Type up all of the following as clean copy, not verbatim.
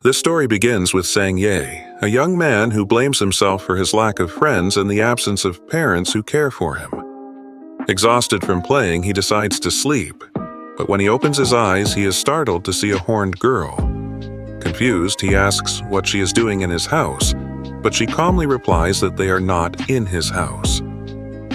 This story begins with Sang Ye, a young man who blames himself for his lack of friends and the absence of parents who care for him. Exhausted from playing, he decides to sleep, but when he opens his eyes, he is startled to see a horned girl. Confused, he asks what she is doing in his house, but she calmly replies that they are not in his house.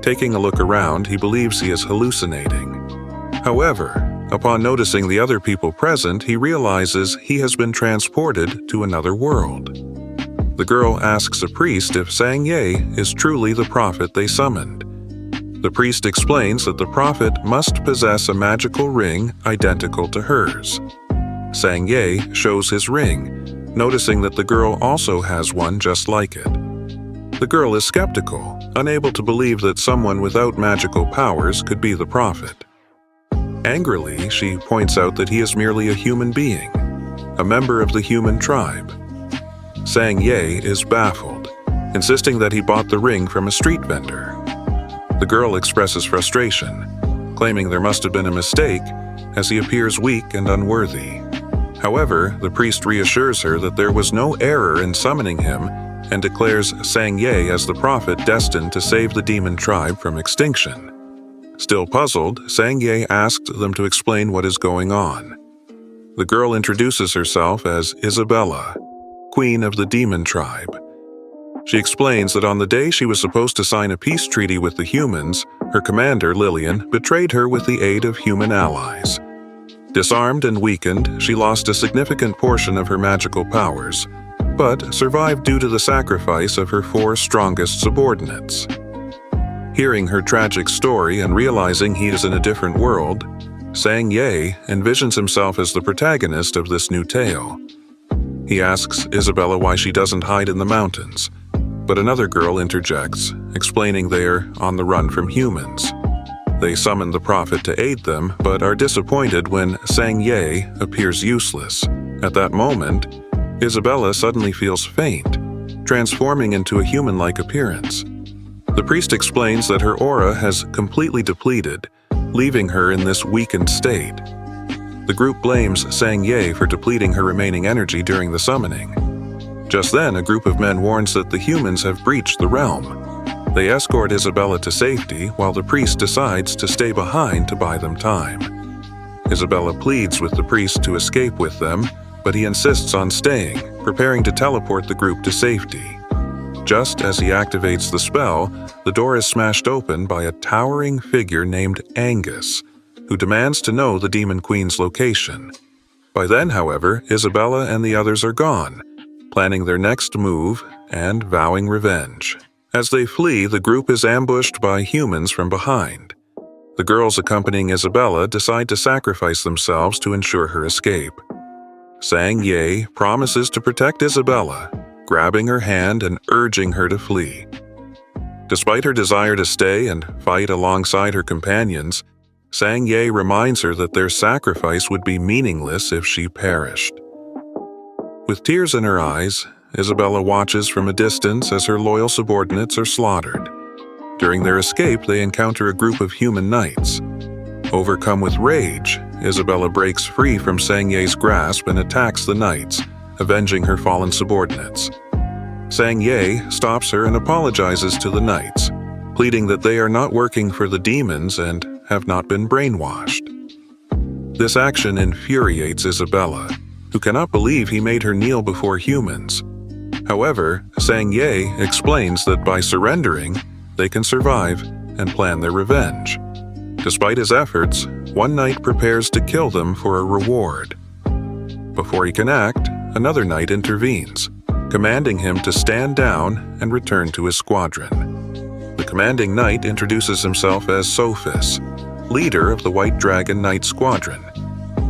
Taking a look around, he believes he is hallucinating. However, upon noticing the other people present, he realizes he has been transported to another world. The girl asks a priest if Sang Ye is truly the prophet they summoned. The priest explains that the prophet must possess a magical ring identical to hers. Sang Ye shows his ring, noticing that the girl also has one just like it. The girl is skeptical, unable to believe that someone without magical powers could be the prophet. Angrily, she points out that he is merely a human being, a member of the human tribe. Sang Ye is baffled, insisting that he bought the ring from a street vendor. The girl expresses frustration, claiming there must have been a mistake as he appears weak and unworthy. However, the priest reassures her that there was no error in summoning him and declares Sang Ye as the prophet destined to save the demon tribe from extinction. Still puzzled, Sang Ye asked them to explain what is going on. The girl introduces herself as Isabella, queen of the demon tribe. She explains that on the day she was supposed to sign a peace treaty with the humans, her commander, Lillian, betrayed her with the aid of human allies. Disarmed and weakened, she lost a significant portion of her magical powers, but survived due to the sacrifice of her 4 strongest subordinates. Hearing her tragic story and realizing he is in a different world, Sang Ye envisions himself as the protagonist of this new tale. He asks Isabella why she doesn't hide in the mountains, but another girl interjects, explaining they are on the run from humans. They summon the prophet to aid them, but are disappointed when Sang Ye appears useless. At that moment, Isabella suddenly feels faint, transforming into a human-like appearance. The priest explains that her aura has completely depleted, leaving her in this weakened state. The group blames Sang Ye for depleting her remaining energy during the summoning. Just then, a group of men warns that the humans have breached the realm. They escort Isabella to safety, while the priest decides to stay behind to buy them time. Isabella pleads with the priest to escape with them, but he insists on staying, preparing to teleport the group to safety. Just as he activates the spell, the door is smashed open by a towering figure named Angus, who demands to know the Demon Queen's location. By then, however, Isabella and the others are gone, planning their next move and vowing revenge. As they flee, the group is ambushed by humans from behind. The girls accompanying Isabella decide to sacrifice themselves to ensure her escape. Sang Ye promises to protect Isabella, grabbing her hand and urging her to flee. Despite her desire to stay and fight alongside her companions, Sang Ye reminds her that their sacrifice would be meaningless if she perished. With tears in her eyes, Isabella watches from a distance as her loyal subordinates are slaughtered. During their escape, they encounter a group of human knights. Overcome with rage, Isabella breaks free from Sang Ye's grasp and attacks the knights, avenging her fallen subordinates. Sang Ye stops her and apologizes to the knights, pleading that they are not working for the demons and have not been brainwashed. This action infuriates Isabella, who cannot believe he made her kneel before humans. However, Sang Ye explains that by surrendering, they can survive and plan their revenge. Despite his efforts, one knight prepares to kill them for a reward. Before he can act, another knight intervenes, commanding him to stand down and return to his squadron. The commanding knight introduces himself as Sophis, leader of the White Dragon Knight Squadron.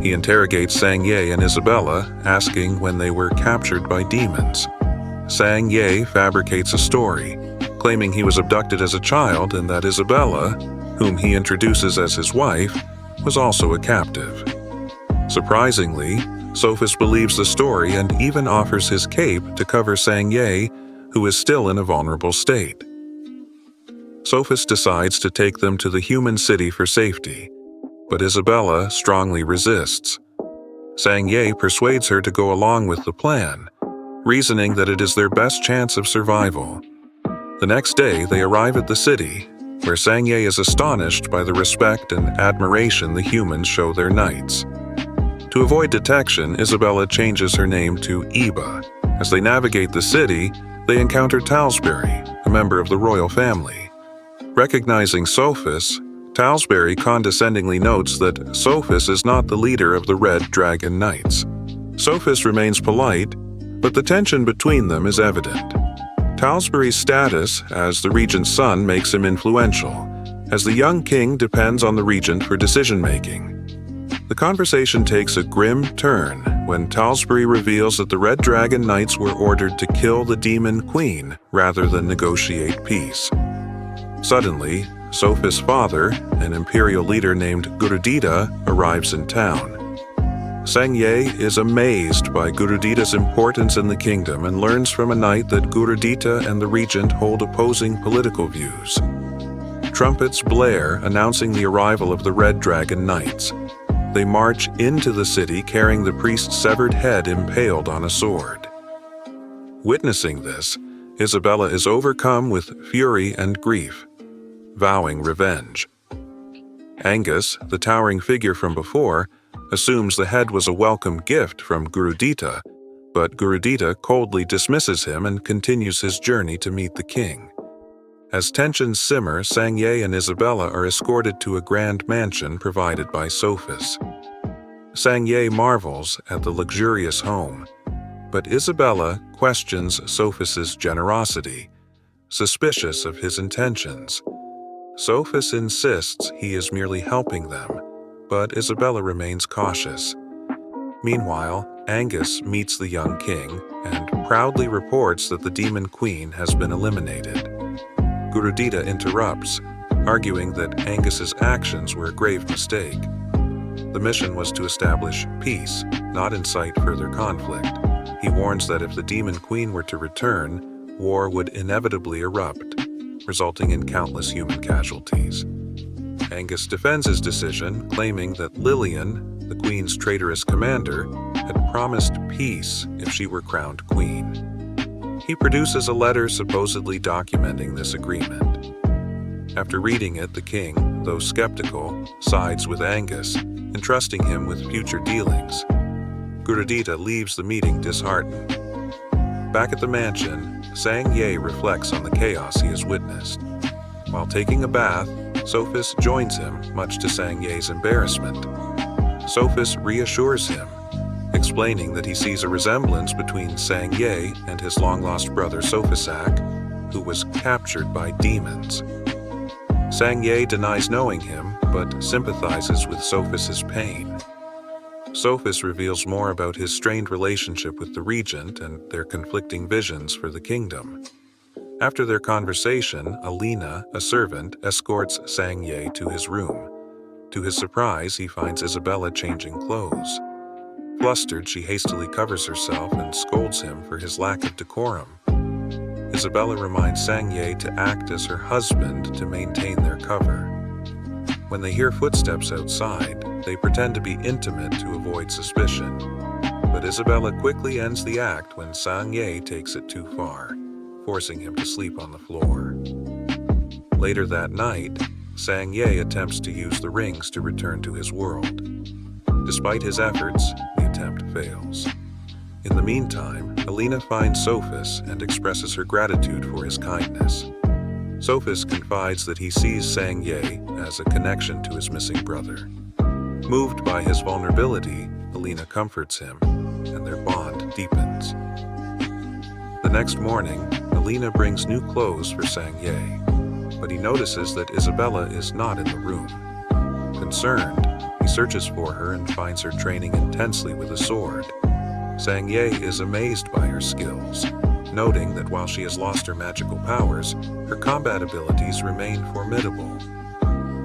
He interrogates Sang Ye and Isabella, asking when they were captured by demons. Sang Ye fabricates a story, claiming he was abducted as a child and that Isabella, whom he introduces as his wife, was also a captive. Surprisingly, Sophis believes the story and even offers his cape to cover Sang Ye, who is still in a vulnerable state. Sophis decides to take them to the human city for safety, but Isabella strongly resists. Sang-ye persuades her to go along with the plan, reasoning that it is their best chance of survival. The next day, they arrive at the city, where Sang-ye is astonished by the respect and admiration the humans show their knights. To avoid detection, Isabella changes her name to Iba. As they navigate the city, they encounter Talsbury, a member of the royal family. Recognizing Sophus, Talsbury condescendingly notes that Sophus is not the leader of the Red Dragon Knights. Sophus remains polite, but the tension between them is evident. Talsbury's status as the regent's son makes him influential, as the young king depends on the regent for decision-making. The conversation takes a grim turn when Talsbury reveals that the Red Dragon Knights were ordered to kill the demon queen rather than negotiate peace. Suddenly, Sophus' father, an imperial leader named Gurudita, arrives in town. Sang-ye is amazed by Gurudita's importance in the kingdom and learns from a knight that Gurudita and the regent hold opposing political views. Trumpets blare, announcing the arrival of the Red Dragon Knights. They march into the city carrying the priest's severed head impaled on a sword. Witnessing this, Isabella is overcome with fury and grief, vowing revenge. Angus, the towering figure from before, assumes the head was a welcome gift from Gurudita, but Gurudita coldly dismisses him and continues his journey to meet the king. As tensions simmer, Sang-ye and Isabella are escorted to a grand mansion provided by Sophus. Sang-ye marvels at the luxurious home, but Isabella questions Sophus's generosity, suspicious of his intentions. Sophus insists he is merely helping them, but Isabella remains cautious. Meanwhile, Angus meets the young king and proudly reports that the demon queen has been eliminated. Gurudita interrupts, arguing that Angus's actions were a grave mistake. The mission was to establish peace, not incite further conflict. He warns that if the demon queen were to return, war would inevitably erupt, resulting in countless human casualties. Angus defends his decision, claiming that Lillian, the queen's traitorous commander, had promised peace if she were crowned queen. He produces a letter supposedly documenting this agreement. After reading it, the king, though skeptical, sides with Angus, entrusting him with future dealings. Gurudita leaves the meeting disheartened. Back at the mansion, Sang-ye reflects on the chaos he has witnessed. While taking a bath, Sophus joins him, much to Sang-ye's embarrassment. Sophus reassures him, explaining that he sees a resemblance between Sang-ye and his long-lost brother Sophisac, who was captured by demons. Sang-ye denies knowing him, but sympathizes with Sophus's pain. Sophus reveals more about his strained relationship with the regent and their conflicting visions for the kingdom. After their conversation, Alina, a servant, escorts Sang-ye to his room. To his surprise, he finds Isabella changing clothes. Flustered, she hastily covers herself and scolds him for his lack of decorum. Isabella reminds Sang-ye to act as her husband to maintain their cover. When they hear footsteps outside, they pretend to be intimate to avoid suspicion. But Isabella quickly ends the act when Sang-ye takes it too far, forcing him to sleep on the floor. Later that night, Sang-ye attempts to use the rings to return to his world. Despite his efforts, the attempt fails. In the meantime, Alina finds Sophus and expresses her gratitude for his kindness. Sophus confides that he sees Sang-ye as a connection to his missing brother. Moved by his vulnerability, Alina comforts him, and their bond deepens. The next morning, Alina brings new clothes for Sang-ye, but he notices that Isabella is not in the room. Concerned, he searches for her and finds her training intensely with a sword. Sang-ye is amazed by her skills, noting that while she has lost her magical powers, her combat abilities remain formidable.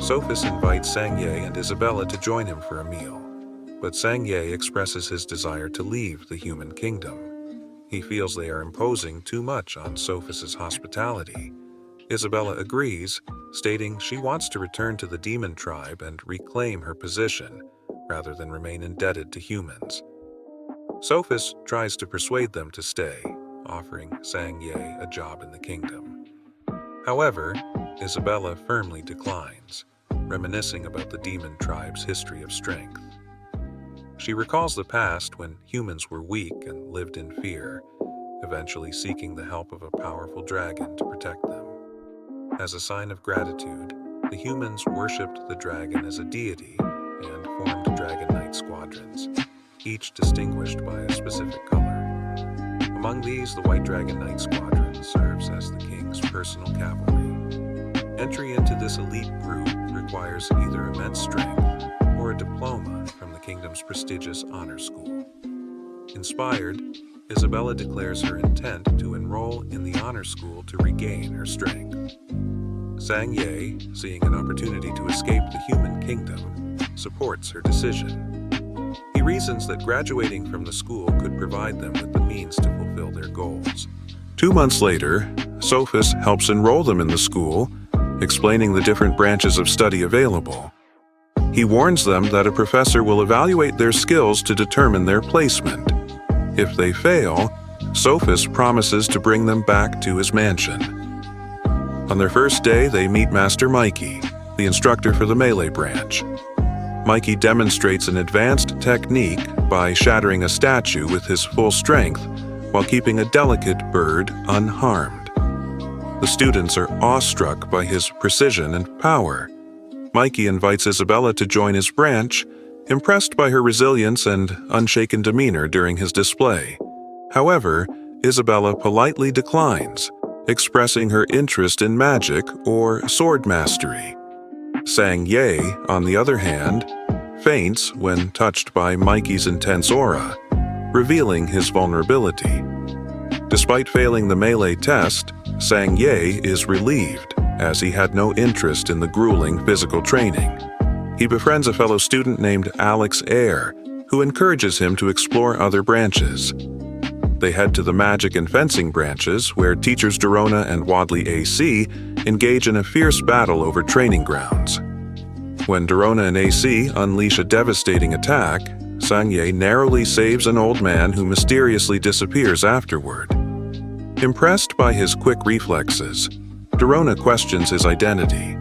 Sophus invites Sang-ye and Isabella to join him for a meal, but Sang-ye expresses his desire to leave the human kingdom. He feels they are imposing too much on Sophus's hospitality. Isabella agrees, stating she wants to return to the demon tribe and reclaim her position, rather than remain indebted to humans. Sophis tries to persuade them to stay, offering Sang-ye a job in the kingdom. However, Isabella firmly declines, reminiscing about the demon tribe's history of strength. She recalls the past when humans were weak and lived in fear, eventually seeking the help of a powerful dragon to protect them. As a sign of gratitude, the humans worshipped the dragon as a deity and formed dragon knight squadrons, each distinguished by a specific color. Among these, the White Dragon Knight Squadron serves as the king's personal cavalry. Entry into this elite group requires either immense strength or a diploma from the kingdom's prestigious honor school. Inspired, Isabella declares her intent to enroll in the honor school to regain her strength. Sang-ye, seeing an opportunity to escape the human kingdom, supports her decision. He reasons that graduating from the school could provide them with the means to fulfill their goals. 2 months later, Sophis helps enroll them in the school, explaining the different branches of study available. He warns them that a professor will evaluate their skills to determine their placement. If they fail, Sophis promises to bring them back to his mansion. On their first day, they meet Master Mikey, the instructor for the melee branch. Mikey demonstrates an advanced technique by shattering a statue with his full strength while keeping a delicate bird unharmed. The students are awestruck by his precision and power. Mikey invites Isabella to join his branch, impressed by her resilience and unshaken demeanor during his display. However, Isabella politely declines, expressing her interest in magic or sword mastery. Sang-ye, on the other hand, faints when touched by Mikey's intense aura, revealing his vulnerability. Despite failing the melee test, Sang-ye is relieved, as he had no interest in the grueling physical training. He befriends a fellow student named Alex Air, who encourages him to explore other branches. They head to the magic and fencing branches, where teachers Dorona and Wadley AC engage in a fierce battle over training grounds. When Dorona and AC unleash a devastating attack, Sang-ye narrowly saves an old man who mysteriously disappears afterward. Impressed by his quick reflexes, Dorona questions his identity,